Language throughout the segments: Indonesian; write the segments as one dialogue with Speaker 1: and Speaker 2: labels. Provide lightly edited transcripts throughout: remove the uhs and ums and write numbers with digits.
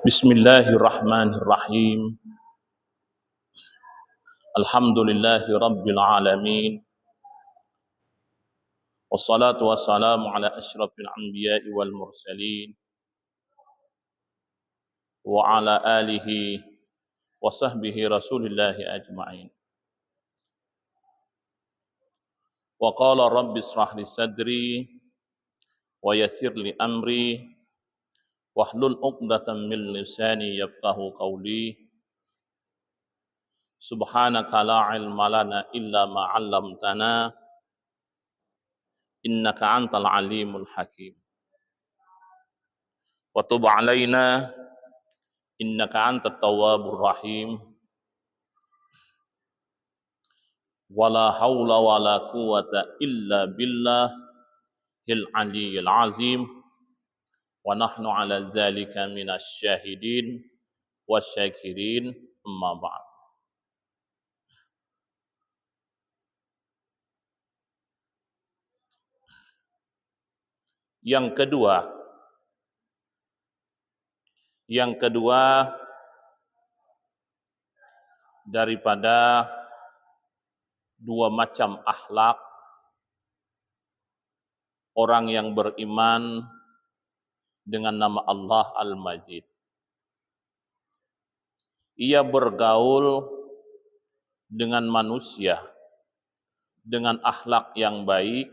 Speaker 1: Bismillahirrahmanirrahim. Alhamdulillahi rabbil alamin. Wassalatu wassalamu ala asyrafil anbiya'i wal mursalin wa ala alihi wa sahbihi rasulillahi ajma'in. Wa qala rabbi israh li sadri wa yassir li amri wahlul 'uqdatam min lisani yafqahu qawli. Subhanaka la ilma lana illa ma 'allamtana innaka antal alimul hakim. Wa tub 'alaina innaka antat tawwabur rahim. Wala haula wala quwata illa billahil aliyyil azim. Wa nahnu ala dzalika minasy syahidin wasyakirin. Amma ba'd. Yang kedua daripada dua macam akhlak orang yang beriman dengan nama Allah Al-Majid. Ia bergaul dengan manusia dengan akhlak yang baik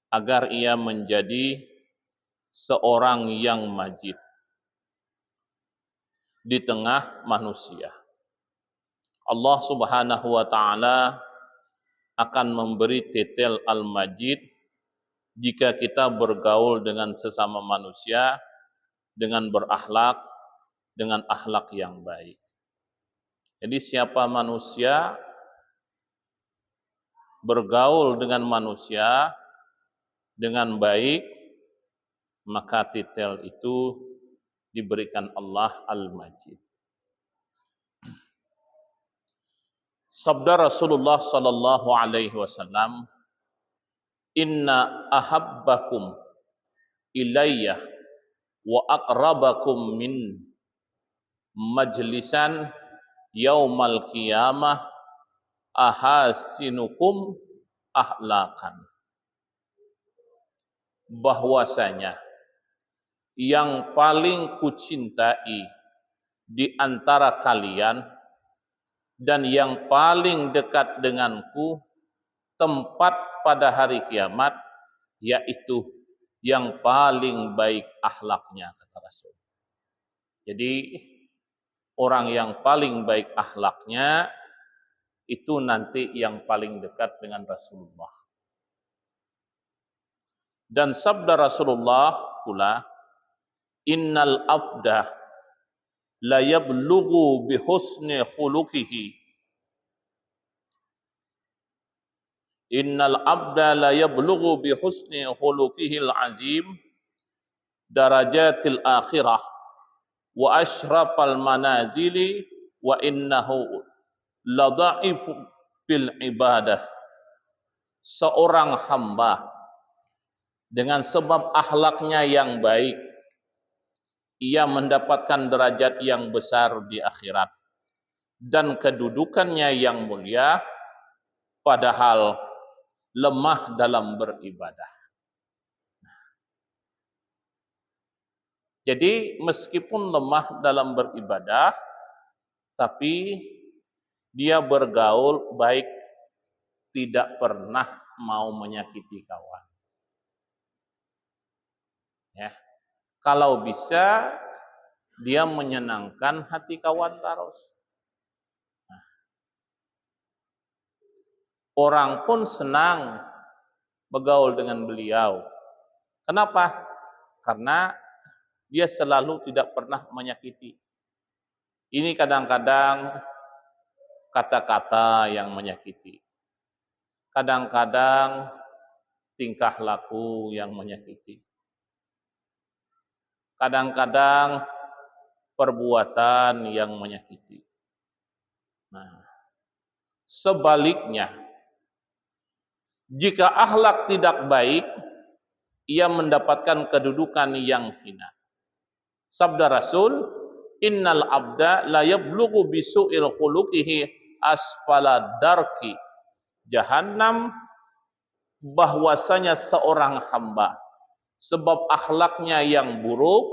Speaker 1: agar ia menjadi seorang yang majid di tengah manusia. Allah Subhanahu wa ta'ala akan memberi titel Al-Majid jika kita bergaul dengan sesama manusia dengan berakhlak dengan akhlak yang baik. Jadi siapa manusia bergaul dengan manusia dengan baik, maka titel itu diberikan Allah Al-Majid. Sabda Rasulullah sallallahu alaihi wasallam, "Inna ahabbakum ilayya wa aqrabakum min majlisan yaumal qiyamah ahasinukum ahlakan." Bahwasanya yang paling kucintai di antara kalian dan yang paling dekat denganku tempat pada hari kiamat yaitu yang paling baik akhlaknya, kata Rasul. Jadi orang yang paling baik akhlaknya itu nanti yang paling dekat dengan Rasulullah. Dan sabda Rasulullah pula, "Innal afdah la yablughu bi husni khuluqihi." Innal abda la yablughu bi husni khuluqihil azim darajatil akhirah wa asyrafal manazili wa innahu la dha'ifu bil ibadah. Seorang hamba dengan sebab akhlaknya yang baik, ia mendapatkan derajat yang besar di akhirat dan kedudukannya yang mulia, padahal lemah dalam beribadah. Jadi meskipun lemah dalam beribadah, tapi dia bergaul baik, tidak pernah mau menyakiti kawan. Ya. Kalau bisa dia menyenangkan hati kawan terus. Orang pun senang bergaul dengan beliau. Kenapa? Karena dia selalu tidak pernah menyakiti. Ini kadang-kadang kata-kata yang menyakiti. Kadang-kadang tingkah laku yang menyakiti. Kadang-kadang perbuatan yang menyakiti. Nah, sebaliknya, jika akhlak tidak baik, ia mendapatkan kedudukan yang hina. Sabda Rasul, Innal abda la yablughu bisu'il khuluqihi asfala darki jahannam, bahwasanya seorang hamba sebab akhlaknya yang buruk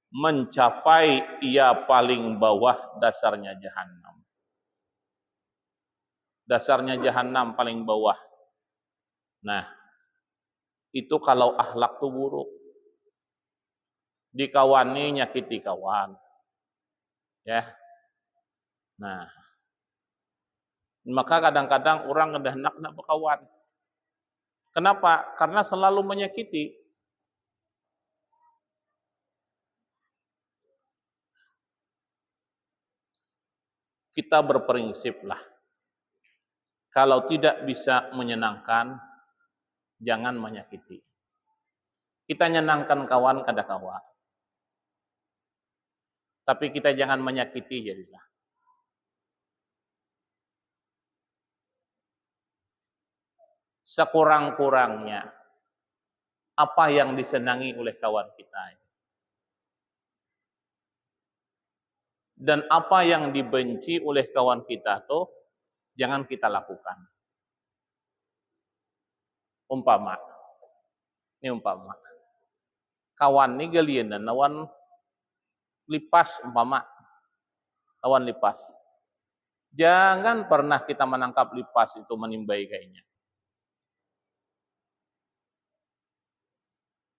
Speaker 1: mencapai ia paling bawah dasarnya jahanam. Dasarnya jahanam paling bawah. Nah, itu kalau akhlak tuh buruk. Dikawani nyakiti kawan. Ya. Nah, maka kadang-kadang orang udah hendak berkawan. Kenapa? Karena selalu menyakiti. Kita berprinsip lah. Kalau tidak bisa menyenangkan, jangan menyakiti. Kita nyenangkan kawan kada kawan. Tapi kita jangan menyakiti jadilah. Sekurang-kurangnya apa yang disenangi oleh kawan kita dan apa yang dibenci oleh kawan kita tuh jangan kita lakukan. Umpama, kawan ni galian dan lawan lipas lawan lipas. Jangan pernah kita menangkap lipas itu menimbai kayaknya.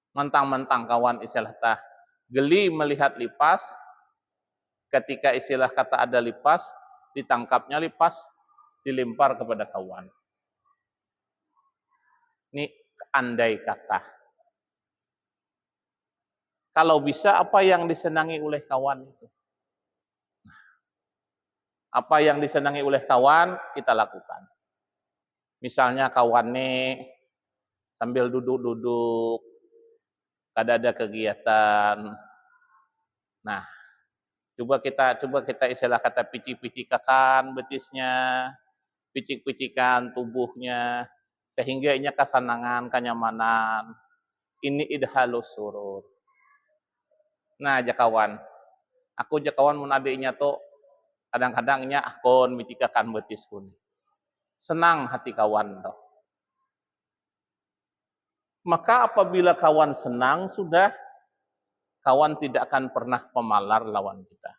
Speaker 1: Mentang-mentang kawan istilah tah geli melihat lipas, ketika istilah kata ada lipas, ditangkapnya lipas, dilempar kepada kawan. Ini andai kata. Kalau bisa apa yang disenangi oleh kawan itu? Apa yang disenangi oleh kawan, kita lakukan. Misalnya kawan ini sambil duduk-duduk, ada kegiatan. Nah, coba kita istilah kata picik-picikakan betisnya, picik-picikan tubuhnya, sehingga inya kesenangan, kenyamanan. Ini idhalus surur. Nah, jakawan. Aku jakawan mun adiknya tuh kadang-kadangnya akon micikakan betisku. Senang hati kawan tuh. Maka apabila kawan senang, sudah kawan tidak akan pernah pemalar lawan kita.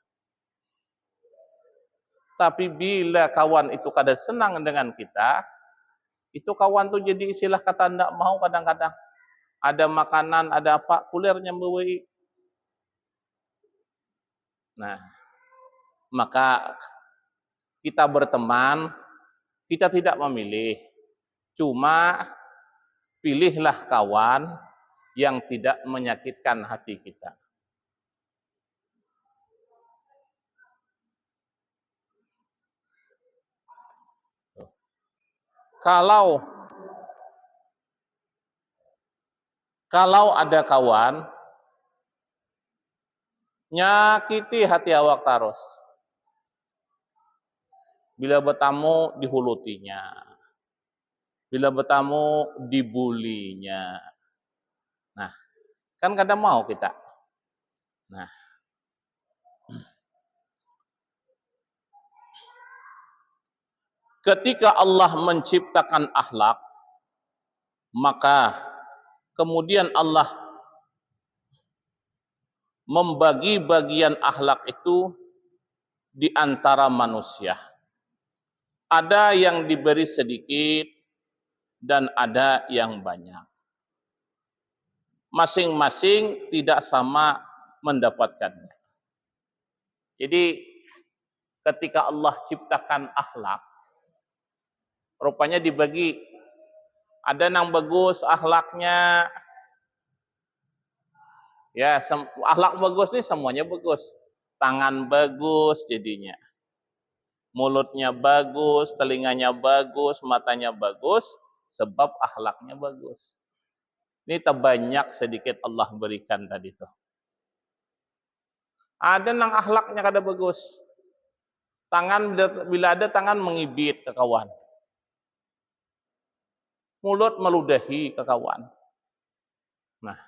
Speaker 1: Tapi bila kawan itu kada senang dengan kita, itu kawan tuh jadi istilah kata ndak mau kadang-kadang. Ada makanan, ada apa, kulernya memberi. Nah, maka kita berteman, kita tidak memilih. Cuma pilihlah kawan yang tidak menyakitkan hati kita. Kalau ada kawan nyakiti hati awak terus, bila bertamu dihulutinya, bila bertamu dibulinya. Nah, kan kadang mau kita. Nah, ketika Allah menciptakan akhlak, maka kemudian Allah membagi bagian akhlak itu di antara manusia. Ada yang diberi sedikit dan ada yang banyak. Masing-masing tidak sama mendapatkannya. Jadi ketika Allah ciptakan akhlak, rupanya dibagi. Ada yang bagus akhlaknya. Ya, akhlak bagus nih semuanya bagus. Tangan bagus jadinya. Mulutnya bagus, telinganya bagus, matanya bagus, sebab akhlaknya bagus. Ini terbanyak sedikit Allah berikan tadi tuh. Ada yang akhlaknya kada bagus. Tangan, bila ada tangan mengibit ke kawan. Mulut meludahi ke kawan. Nah,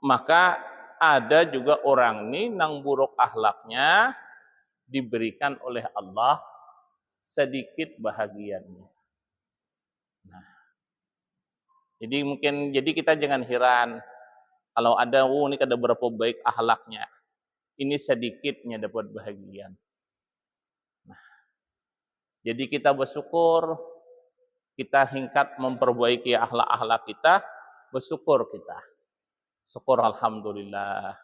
Speaker 1: maka ada juga orang ini nang buruk akhlaknya diberikan oleh Allah sedikit bahagiannya. Nah, jadi kita jangan heran kalau ada ini kada berapa baik akhlaknya. Ini sedikitnya dapat bahagian. Nah, jadi kita bersyukur, kita tingkat memperbaiki akhlak-akhlak kita, bersyukur kita. Syukur alhamdulillah.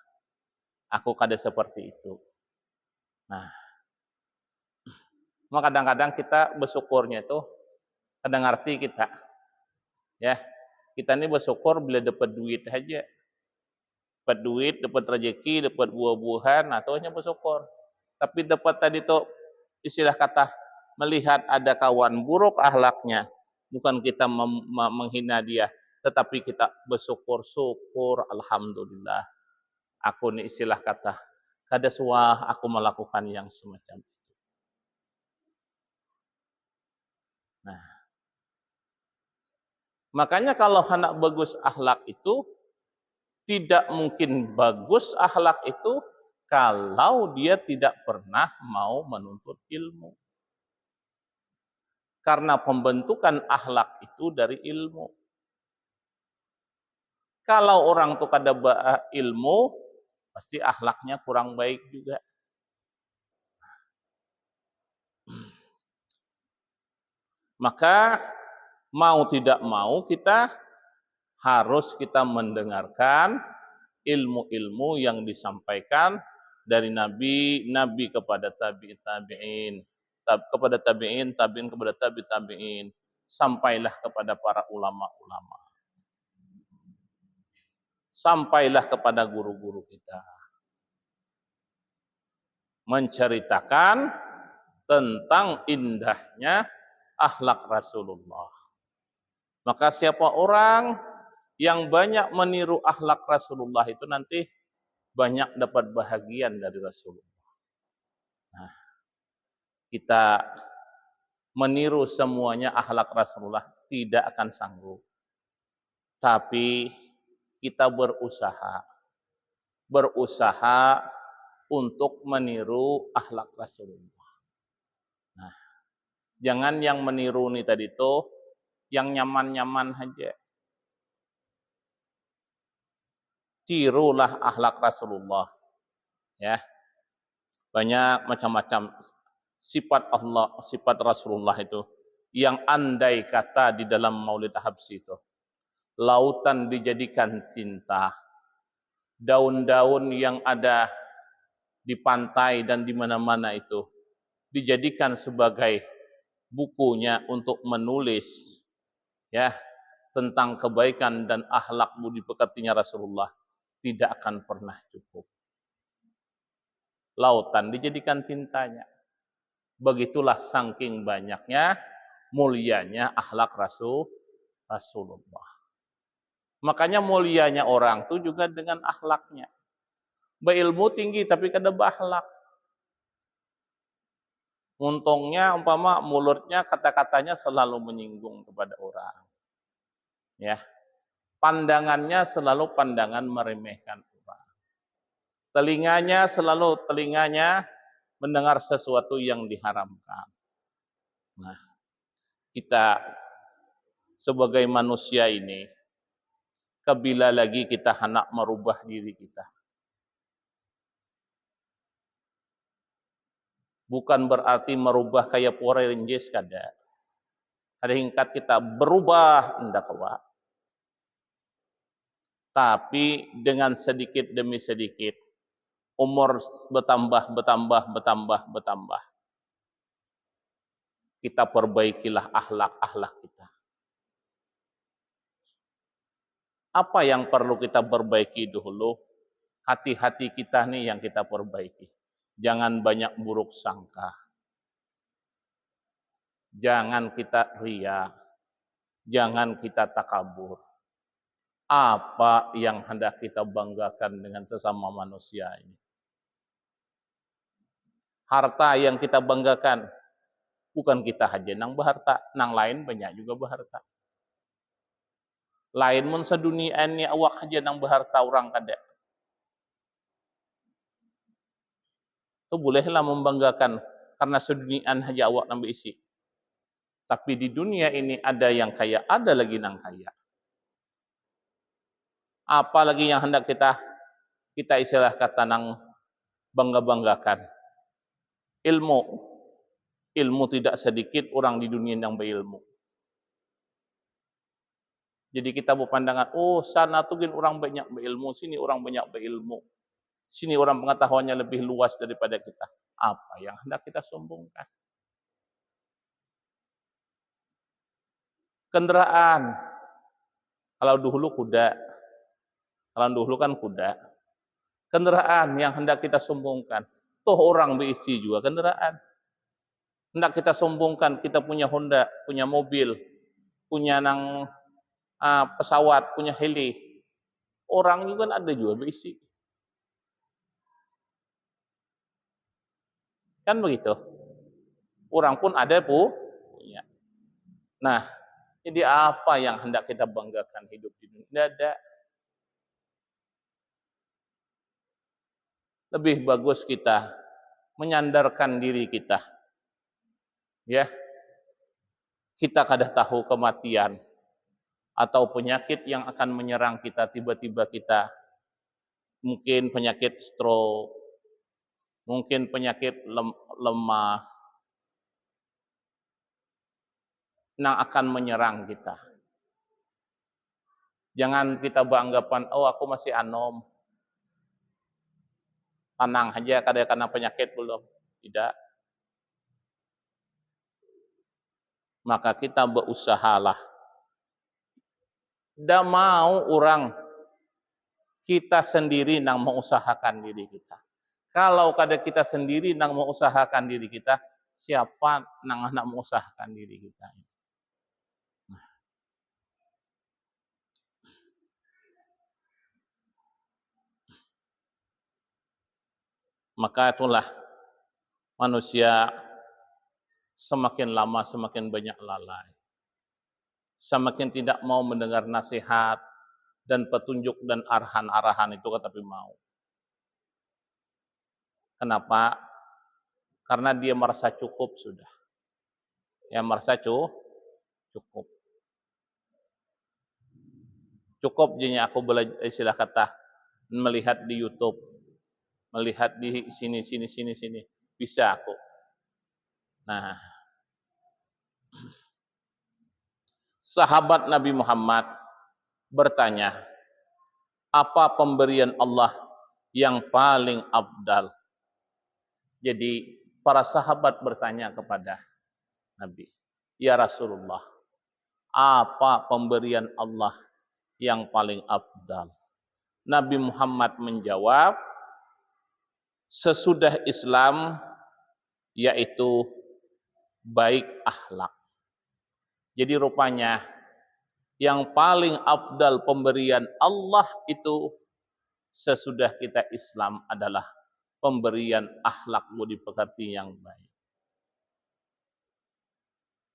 Speaker 1: Aku kada seperti itu. Nah, kadang-kadang kita bersyukurnya itu kadang ngerti kita. Ya, kita ini bersyukur bila dapat duit aja. Dapat duit, dapat rezeki, dapat buah-buahan, atau hanya bersyukur. Tapi dapat tadi tuh istilah kata melihat ada kawan buruk akhlaknya, bukan kita menghina dia, tetapi kita bersyukur, alhamdulillah. Aku ini istilah kata kada suah aku melakukan yang semacam itu. Nah, makanya kalau anak bagus akhlak itu tidak mungkin bagus akhlak itu kalau dia tidak pernah mau menuntut ilmu. Karena pembentukan akhlak itu dari ilmu. Kalau orang itu kada ilmu, pasti akhlaknya kurang baik juga. Maka mau tidak mau kita harus mendengarkan ilmu-ilmu yang disampaikan dari nabi kepada tabi'in, kepada tabi'in kepada tabi'in, sampailah kepada para ulama-ulama. Sampailah kepada guru-guru kita. Menceritakan tentang indahnya akhlak Rasulullah. Maka siapa orang yang banyak meniru akhlak Rasulullah itu nanti banyak dapat bahagian dari Rasulullah. Nah, kita meniru semuanya akhlak Rasulullah tidak akan sanggup. Tapi kita berusaha untuk meniru akhlak Rasulullah. Nah, jangan yang meniru nih tadi tuh yang nyaman-nyaman aja. Tirulah akhlak Rasulullah. Ya. Banyak macam-macam sifat Allah, sifat Rasulullah itu yang andai kata di dalam Maulid Habsyi itu. Lautan dijadikan tinta. Daun-daun yang ada di pantai dan di mana-mana itu dijadikan sebagai bukunya untuk menulis ya tentang kebaikan dan akhlak budi pekertinya Rasulullah tidak akan pernah cukup. Lautan dijadikan tintanya. Begitulah saking banyaknya mulianya akhlak Rasulullah. Makanya mulianya orang itu juga dengan akhlaknya. Berilmu tinggi tapi kada berakhlak. Untungnya umpama mulutnya kata-katanya selalu menyinggung kepada orang. Ya. Pandangannya selalu pandangan meremehkan orang. Telinganya mendengar sesuatu yang diharamkan. Nah, kita sebagai manusia ini kabila lagi kita hendak merubah diri kita. Bukan berarti merubah kayak Power Rangers kada. Ada hingkat kita berubah hendak kawa. Tapi dengan sedikit demi sedikit umur bertambah. Kita perbaikilah akhlak-akhlak kita. Apa yang perlu kita perbaiki dulu? Hati-hati kita nih yang kita perbaiki. Jangan banyak buruk sangka. Jangan kita ria. Jangan kita takabur. Apa yang hendak kita banggakan dengan sesama manusia ini? Harta yang kita banggakan. Bukan kita aja nang berharta. Nang lain banyak juga berharta. Lain mun sedunia ini awak aja nang berharta orang kada. bolehlah membanggakan karena seduniaan haja awak nambah isi. Tapi di dunia ini ada yang kaya, ada lagi yang kaya. Apalagi yang hendak kita istilah kata nang bangga-banggakan. Ilmu. Ilmu tidak sedikit orang di dunia yang berilmu. Jadi kita berpandangan, oh sana tuh orang banyak berilmu, sini orang banyak berilmu. Sini orang pengetahuannya lebih luas daripada kita. Apa yang hendak kita sombongkan? Kendaraan. Kalau dulu kuda. Kalau dulu kan kuda. Kendaraan yang hendak kita sombongkan. Toh orang berisi juga kendaraan. Hendak kita sombongkan, kita punya Honda, punya mobil, punya pesawat, punya heli. Orang juga ada juga berisi. Kan begitu. Orang pun ada punya. Nah, jadi apa yang hendak kita banggakan hidup di dunia? Tidak ada. Lebih bagus kita menyandarkan diri kita. Ya. Kita kada tahu kematian atau penyakit yang akan menyerang kita, tiba-tiba kita mungkin penyakit stroke, mungkin penyakit lemah yang akan menyerang kita. Jangan kita beranggapan, oh aku masih anom. Tenang aja, kada kena penyakit belum. Tidak. Maka kita berusahalah. Tidak mau orang kita sendiri yang mengusahakan diri kita. Kalau kada kita sendiri yang mengusahakan diri kita, siapa yang hendak mengusahakan diri kita? Maka itulah manusia semakin lama semakin banyak lalai. Semakin tidak mau mendengar nasihat dan petunjuk dan arahan-arahan itu tetapi mau. Kenapa? Karena dia merasa cukup sudah. Ya merasa cukup. Cukup jadinya aku belajar istilah kata melihat di YouTube, melihat di sini bisa aku. Nah, sahabat Nabi Muhammad bertanya, apa pemberian Allah yang paling afdal? Jadi para sahabat bertanya kepada Nabi, ya Rasulullah, apa pemberian Allah yang paling afdal? Nabi Muhammad menjawab, sesudah Islam, yaitu baik akhlak. Jadi rupanya yang paling afdal pemberian Allah itu sesudah kita Islam adalah pemberian akhlak budi pekerti yang baik.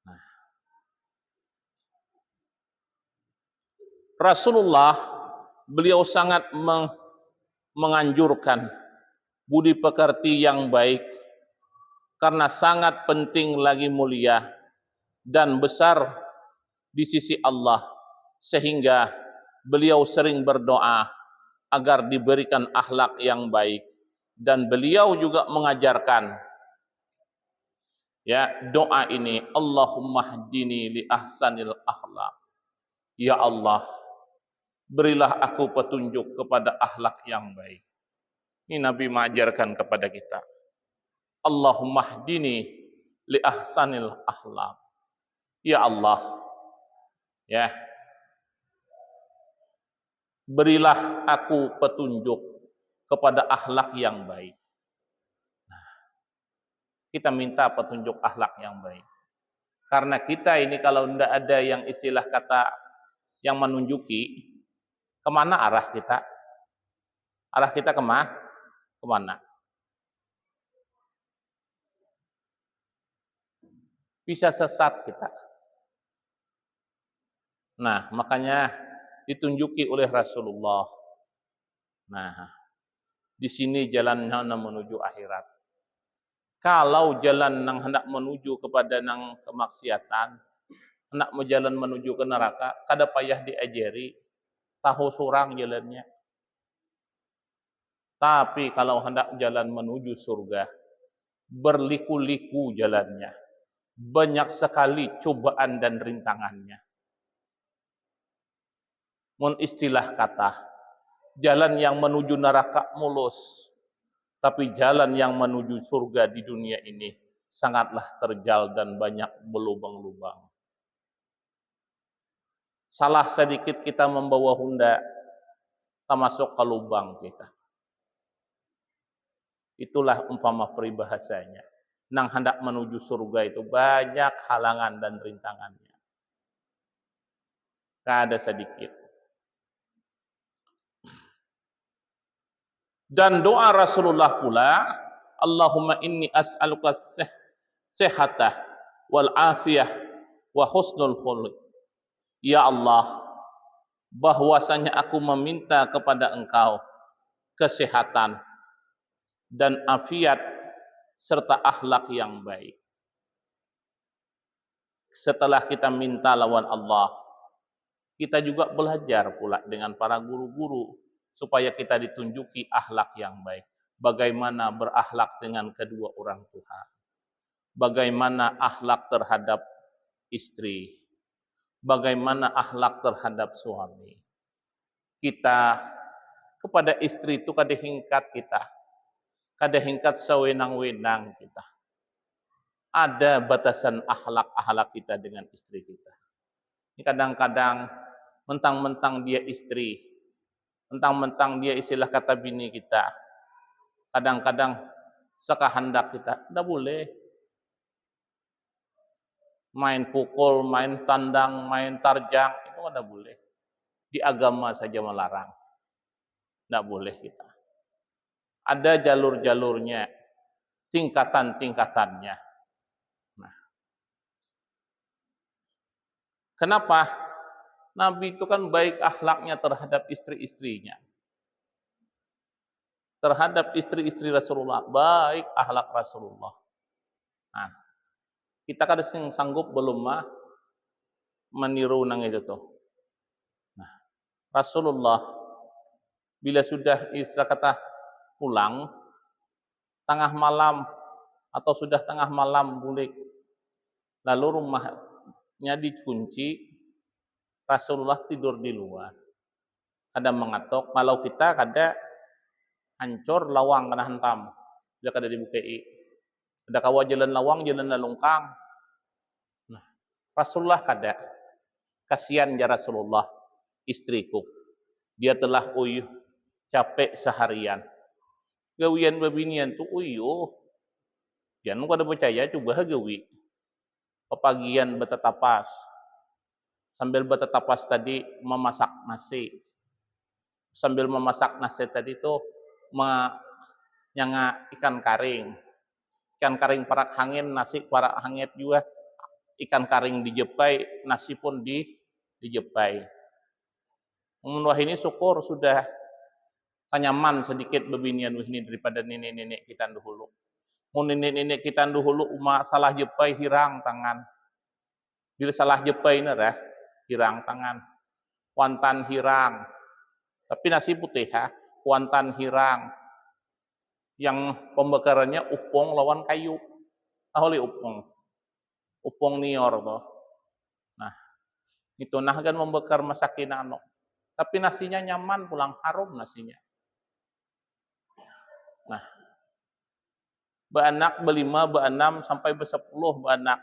Speaker 1: Nah, Rasulullah beliau sangat menganjurkan budi pekerti yang baik karena sangat penting lagi mulia dan besar di sisi Allah, sehingga beliau sering berdoa agar diberikan akhlak yang baik, dan beliau juga mengajarkan ya doa ini, Allahumma hdini li ahsanil akhlak. Ya Allah, berilah aku petunjuk kepada akhlak yang baik. Ini Nabi mengajarkan kepada kita. Allahumma hdini li ahsanil akhlak. Ya Allah, ya, berilah aku petunjuk kepada akhlak yang baik. Nah, kita minta petunjuk akhlak yang baik. Karena kita ini kalau tidak ada yang istilah kata yang menunjuki kemana arah kita. Arah kita kemana? Bisa sesat kita. Nah, makanya ditunjuki oleh Rasulullah. Nah, di sini jalannya menuju akhirat. Kalau jalan nang hendak menuju kepada nang kemaksiatan, hendak jalan menuju ke neraka, kada payah diajari, tahu surang jalannya. Tapi kalau hendak jalan menuju surga, berliku-liku jalannya. Banyak sekali cobaan dan rintangannya. Mun istilah kata, jalan yang menuju neraka mulus, tapi jalan yang menuju surga di dunia ini sangatlah terjal dan banyak berlubang-lubang. Salah sedikit kita membawa Honda, kita masuk ke lubang kita. Itulah umpama peribahasanya. Nang hendak menuju surga itu banyak halangan dan rintangannya. Kada sedikit. Dan doa Rasulullah pula, Allahumma inni as'aluka sehatah wal afiyah wa husnul khuluq. Ya Allah, bahwasanya aku meminta kepada Engkau kesehatan dan afiat serta akhlak yang baik. Setelah kita minta lawan Allah, kita juga belajar pula dengan para guru-guru supaya kita ditunjuki akhlak yang baik. Bagaimana berakhlak dengan kedua orang tua. Bagaimana akhlak terhadap istri. Bagaimana akhlak terhadap suami. Kita kepada istri itu kada hingkat kita. Kada hingkat sewenang-wenang kita. Ada batasan akhlak-akhlak kita dengan istri kita. Kadang-kadang mentang-mentang dia istri, mentang-mentang dia istilah kata bini kita, kadang-kadang sekahendak kita, tidak boleh. Main pukul, main tandang, main tarjang, itu tidak boleh. Di agama saja melarang. Tidak boleh kita. Ada jalur-jalurnya, tingkatan-tingkatannya. Nah, kenapa? Nabi itu kan baik akhlaknya terhadap istri-istrinya. Terhadap istri-istri Rasulullah, baik akhlak Rasulullah. Nah, kita kada sanggup belum mah meniru nang itu tuh. Nah, Rasulullah bila sudah istilah kata pulang tengah malam atau sudah tengah malam bulik, lalu rumahnya dikunci, Rasulullah tidur di luar. Kada mengatok, kalau kita kada hancur lawang kena hantam, dia kada dibukai. Ada kawa jalan lawang, jalan lalungkang. Nah, Rasulullah kada. Kasihan ya Rasulullah, istriku. Dia telah capek seharian. Gawian babinian tu jangan kada percaya, coba gawi. Pepagian betetapas. Sambil betetapas tadi memasak nasi. Sambil memasak nasi tadi tu nyanga ikan karing. Ikan karing parak hangin, nasi parak hangit juga. Ikan karing dijepai, nasi pun dijepai. Wah ini syukur sudah kanyaman sedikit bebinian ini daripada nenek-nenek kita dahulu. Mun nenek-nenek kita dahulu salah jepai hirang tangan. Bila salah jepai nerah, hirang tangan. Kuantan hirang. Tapi nasi putih kuantan hirang. Yang pembakarannya upong lawan kayu. Aholi upong. Upong nior toh. Nah, itu nah kan membakar masakin ano. Tapi nasinya nyaman, pulang harum nasinya. Nah, beranak berlima, berenam sampai bersepuluh beranak.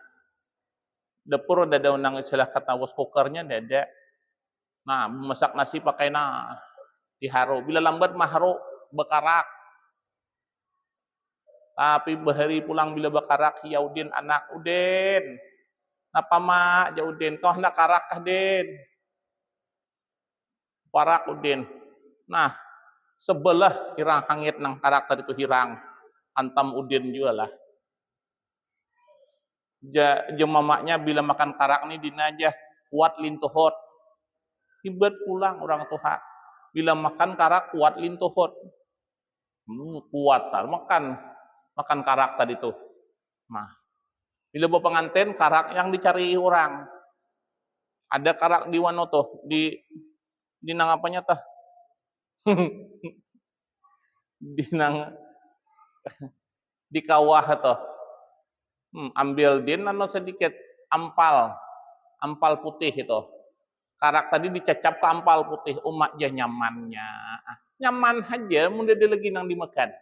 Speaker 1: Dapur ada unang istilah kata was cookernya ada. Nah, masak nasi pakai diharu. Bila lambat mahru bekarak. Tapi bahari pulang bila bekarak ya Udin anak Udin. Napa mak ya Udin kau hendak karak kah Din? Parak Udin. Nah, sebelah hirang hangit nang karakter itu hirang. Antam Udin juga lah. Jemamaknya bila makan karak ini dinajah kuat lintuhot. Ibat pulang orang tua. Bila makan karak kuat lintuhot. Kuat makan karak tadi tuh. Nah, bila bawa pengantin, karak yang dicari orang. Ada karak di Wanoto, di nang apanya tah? di nang di kawah toh. Ambil din anu sedikit ampal, ampal putih itu. Karak tadi dicecap ke ampal putih, umat aja nyamannya. Nyaman aja, mudah dia lagi nang dimakan.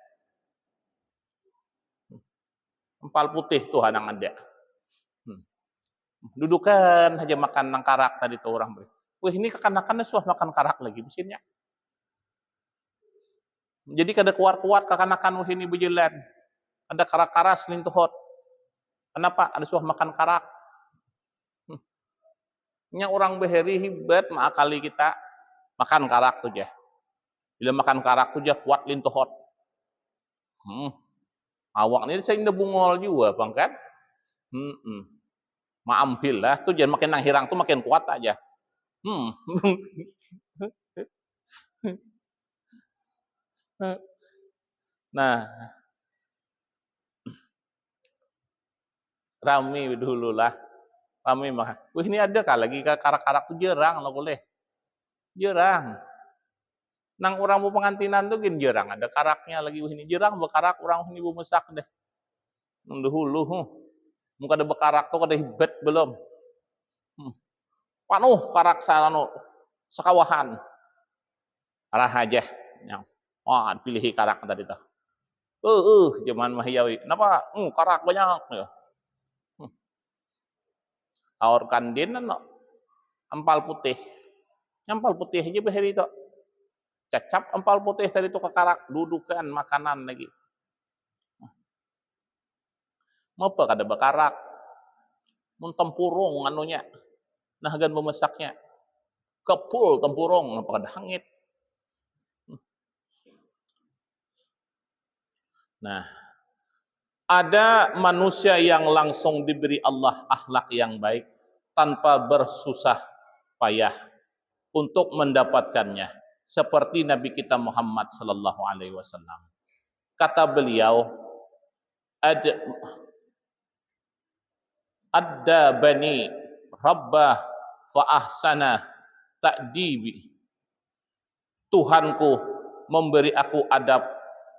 Speaker 1: Ampal putih tuh yang ada. Dudukan aja makan nang karak tadi tuh orang beri. Wih ini kekanakannya suah makan karak lagi mesinnya. Jadi kada kuat-kuat kekanakan wih ini bejelan. Ada karak-karas lintuhot. Kenapa? Ada suah makan karak. Nya orang beheri hibat maakali kita makan karak tuh ya. Bila makan karak tuh ya kuat lintuhot. Awak ini saya indah bungol juga bang kan. Maambil lah tuh jangan makin nang hirang tuh makin kuat aja. Nah, rami dulu lah. Rami mah. Wih ini ada kah lagi karak-karak tuh jarang lo boleh. Jarang. Nang orang mau pengantinan tuh gini jarang. Ada karaknya lagi wih ini jarang berkarak orang ini bu mesak deh. Nang dahulu. Muka ada bekarak tuh kada hibat belum. Panuh karak sarano sekawahan. Arah aja. Wah, pilih karak tadi tuh. Zaman mahiyawi. Kenapa? Karak banyak. Aor kandin no. Ampal putih. Ampal putih aja beheri itu. Cacap ampal putih tadi itu ke karak. Dudukan makanan lagi. Mau apa kada bekarak? Mun tempurung anunya. Nah gan memasaknya. Kepul tempurung. Apa kada hangit. Nah, ada manusia yang langsung diberi Allah akhlak yang baik tanpa bersusah payah untuk mendapatkannya, seperti Nabi kita Muhammad sallallahu alaihi wasallam. Kata beliau, adda bani rabbah fa ahsana ta'dibi. Tuhanku memberi aku adab,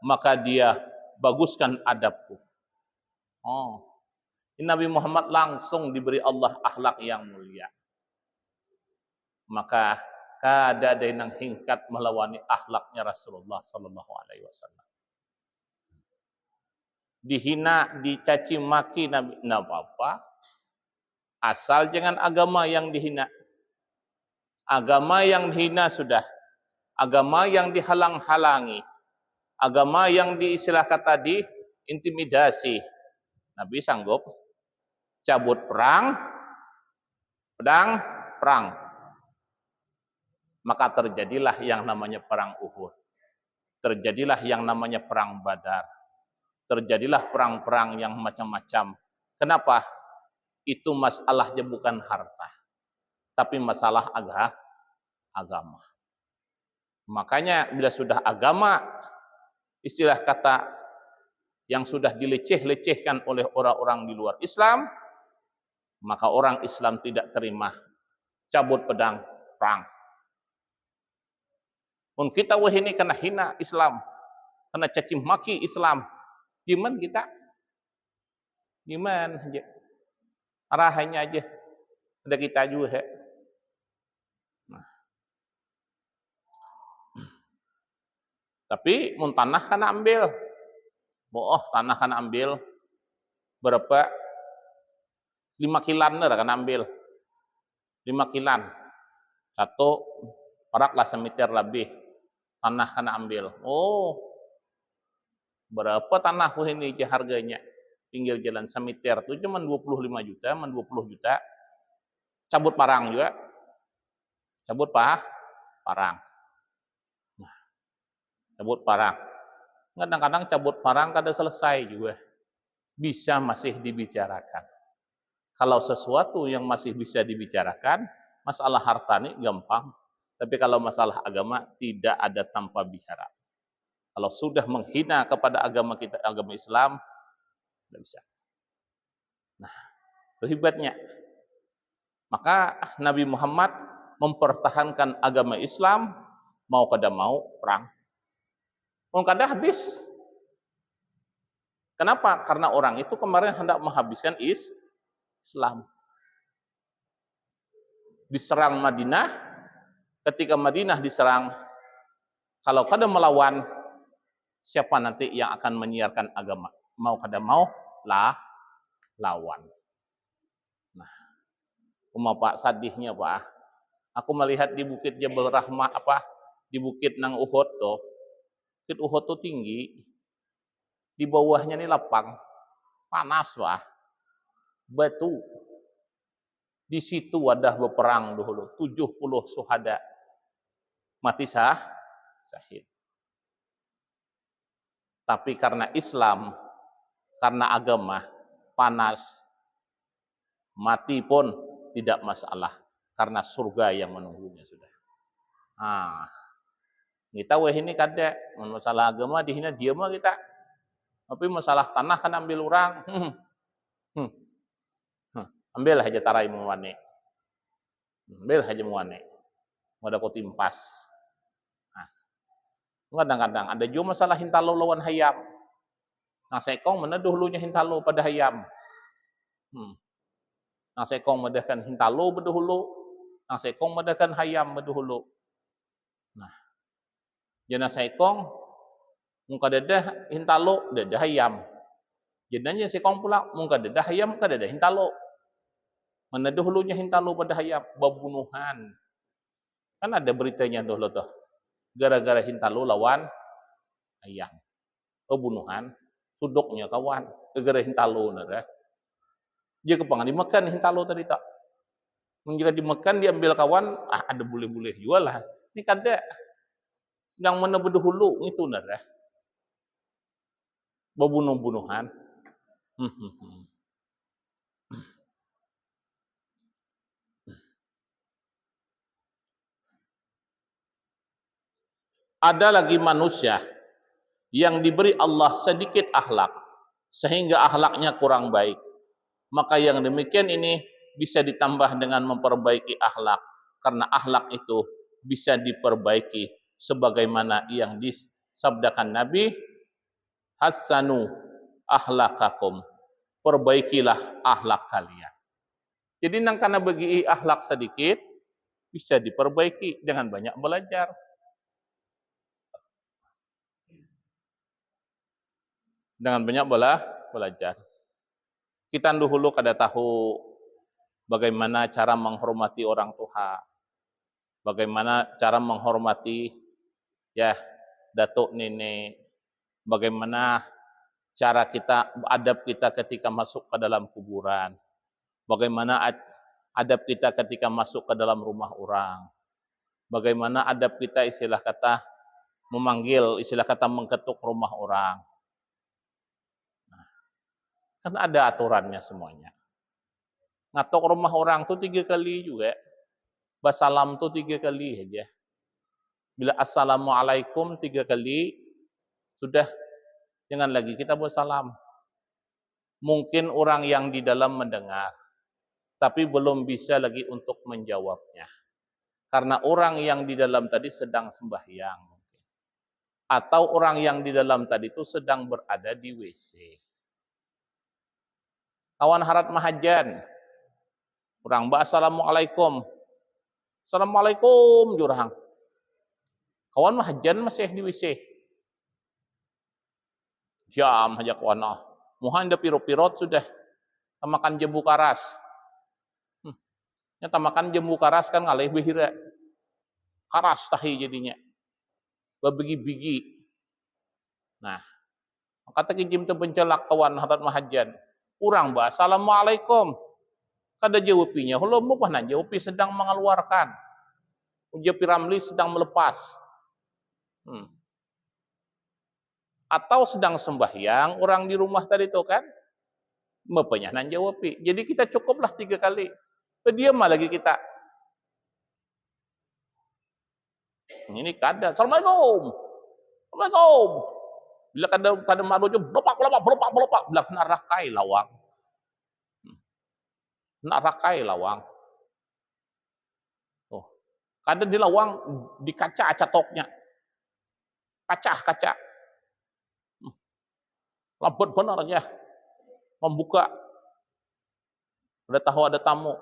Speaker 1: maka dia baguskan adabku. Nabi Muhammad langsung diberi Allah akhlak yang mulia. Maka kada ada yang hingkat melawani akhlaknya Rasulullah sallallahu alaihi wasallam. Dihina, dicaci maki Nabi, enggak apa-apa. Asal jangan agama yang dihina. Agama yang dihina sudah. Agama yang dihalang-halangi. Agama yang diistilahkan tadi intimidasi. Nabi sanggup cabut pedang, perang. Maka terjadilah yang namanya perang Uhud. Terjadilah yang namanya perang Badar. Terjadilah perang-perang yang macam-macam. Kenapa? Itu masalahnya bukan harta, tapi masalah agama. Makanya bila sudah agama, istilah kata yang sudah dileceh-lecehkan oleh orang-orang di luar Islam, maka orang Islam tidak terima cabut pedang perang. Pun kita wah ini kena hina Islam, kena caci maki Islam, gimana kita? Gimana aja? Arahannya aja. Ada kita juga. Nah. Tapi mun tanah kana ambil. Tanah kana ambil. Berapa? 5 kilan kana ambil. 5 kilan. Satu parak lah semeter lebih. Tanah kana ambil. Berapa tanah ini harganya? Pinggir jalan semeter itu cuma 25 juta, 20 juta. Cabut parang juga. Cabut parang. Nah, cabut parang. Kadang-kadang cabut parang kada selesai juga. Bisa masih dibicarakan. Kalau sesuatu yang masih bisa dibicarakan, masalah harta ini gampang. Tapi kalau masalah agama tidak ada tanpa bicara. Kalau sudah menghina kepada agama kita, agama Islam, tidak bisa. Nah, itu hebatnya. Maka Nabi Muhammad mempertahankan agama Islam, mau kada mau perang. Mau kada habis. Kenapa? Karena orang itu kemarin hendak menghabiskan Islam. Diserang Madinah, ketika Madinah diserang, kalau kada melawan, siapa nanti yang akan menyiarkan agama? Mau kada mau, lawan. Nah, Pak sadihnya Pak. Aku melihat di Bukit Jabal Rahmah di Bukit nang Uhud tuh. Bukit Uhud tuh tinggi. Di bawahnya nih lapang. Panas Pak. Batu. Di situ ada berperang dulu 70 syuhada. Mati syahid. Tapi karena Islam, karena agama, panas, mati pun tidak masalah. Karena surga yang menunggunya sudah. Kita ini kada. Masalah agama dihina dia mah kita. Tapi masalah tanah kan ambil orang. Ambil aja tarai muwane. Ambil aja muwane. Ada ko timpas. Kadang-kadang ada juga masalah hintalo lawan hayam. Nah sekong mana dahulunya hintalo pada hayam. Nah sekong madakan hintalo berdahulu. Nah sekong madakan hayam berdahulu. Nah, jana sekong muka dadah hintalo dadah hayam. Jadinya sekong pula muka dadah hayam kada dadah hintalo. Mana dahulunya hintalo pada hayam babunuhan. Kan ada beritanya dahulu tuh. Gara-gara hintalo lawan hayam. Pembunuhan, sudoknya kawan. Gara-gara hintalo nara. Dia kepangan dimakan hintalo tadi tak. Jika dimakan diambil kawan, ada boleh-boleh jual lah. Ini kada. Yang mana berdahulu itu nara. Babunuh-bunuhan. Ada lagi manusia yang diberi Allah sedikit akhlak sehingga akhlaknya kurang baik. Maka yang demikian ini bisa ditambah dengan memperbaiki akhlak karena akhlak itu bisa diperbaiki sebagaimana yang disabdakan Nabi, hassanu akhlakakum, perbaikilah akhlak kalian. Jadi nang karena bagi akhlak sedikit bisa diperbaiki dengan banyak belajar. Dengan banyak belajar. Kita dahulu kada tahu bagaimana cara menghormati orang tua. Bagaimana cara menghormati datuk nenek. Bagaimana cara kita, adab kita ketika masuk ke dalam kuburan. Bagaimana adab kita ketika masuk ke dalam rumah orang. Bagaimana adab kita istilah kata memanggil, istilah kata mengketuk rumah orang. Kan ada aturannya semuanya. Ngatok rumah orang tuh 3 kali juga. Basalam tuh 3 kali aja. Bila assalamualaikum 3 kali, sudah jangan lagi kita bersalam. Mungkin orang yang di dalam mendengar, tapi belum bisa lagi untuk menjawabnya. Karena orang yang di dalam tadi sedang sembahyang. Atau orang yang di dalam tadi itu sedang berada di WC. Kawan harat mahajan. Orang assalamualaikum. Assalamualaikum jurang. Kawan mahajan masih di WC. Jam aja kawan. Muhan da piro-pirot sudah. Tamakan jambu karas. Tamakan jambu karas kan ngalih behira. Karas tahi jadinya. Babigi-bigi. Nah. Kata kijim tu pencelak kawan harat mahajan. Urang assalamualaikum. Kada jawapinya. Halo mo pa na jawapi sedang mengeluarkan. Uja Piramli sedang melepas. Atau sedang sembahyang orang di rumah tadi itu kan. Bapaknya nan jawapi. Jadi kita cukuplah 3 kali. Diam lagi kita. Ini kada. Assalamualaikum. Assalamualaikum. Bila kada marujo belopak. Bila kena rakai lawang. nak rakai lawang. Oh, kadang di lawang di kaca toknya, kaca. Lambat benar aja membuka. Udah tahu ada tamu.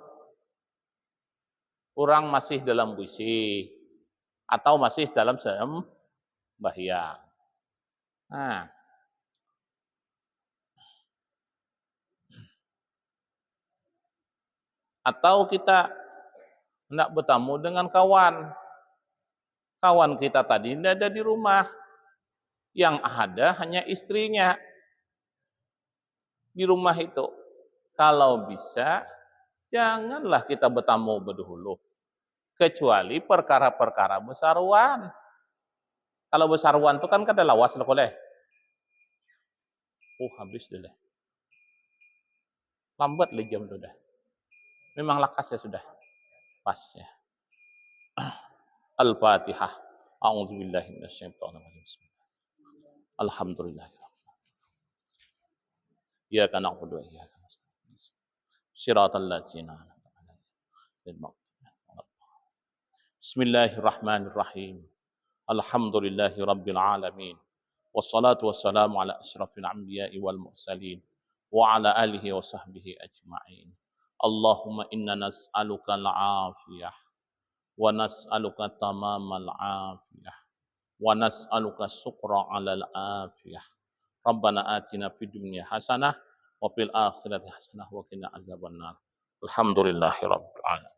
Speaker 1: Orang masih dalam WC atau masih dalam sembahyang. Nah, atau kita hendak bertamu dengan kawan. Kawan kita tadi tidak ada di rumah. Yang ada hanya istrinya di rumah itu. Kalau bisa, janganlah kita bertamu berdahulu. Kecuali perkara-perkara besaruan. Kalau besaruan itu kan kada lawas lah boleh. Habis deh. Lambat lah jam itu dah. Memang lakas ya sudah. Pas ya. Al-Fatihah. A'udzubillahi minasyaitonirrajim. Alhamdulillah. Iyyaka na'budu wa iyyaka nasta'in. Shiratal ladzina an'amta 'alaihim. Bismillahirrahmanirrahim. Alhamdulillahi rabbil alamin. Wassalatu wassalamu ala asyrafil anbiya'i wal mursalin wa ala alihi wa sahbihi ajma'in. Allahumma inna nas'aluka al-afiyah wa nas'aluka tamamal afiyah wa nas'aluka syukra 'alal afiyah. Rabbana atina fid dunya hasanah wa fil akhirati hasanah wa qina azabannar. Alhamdulillahirabbil alamin.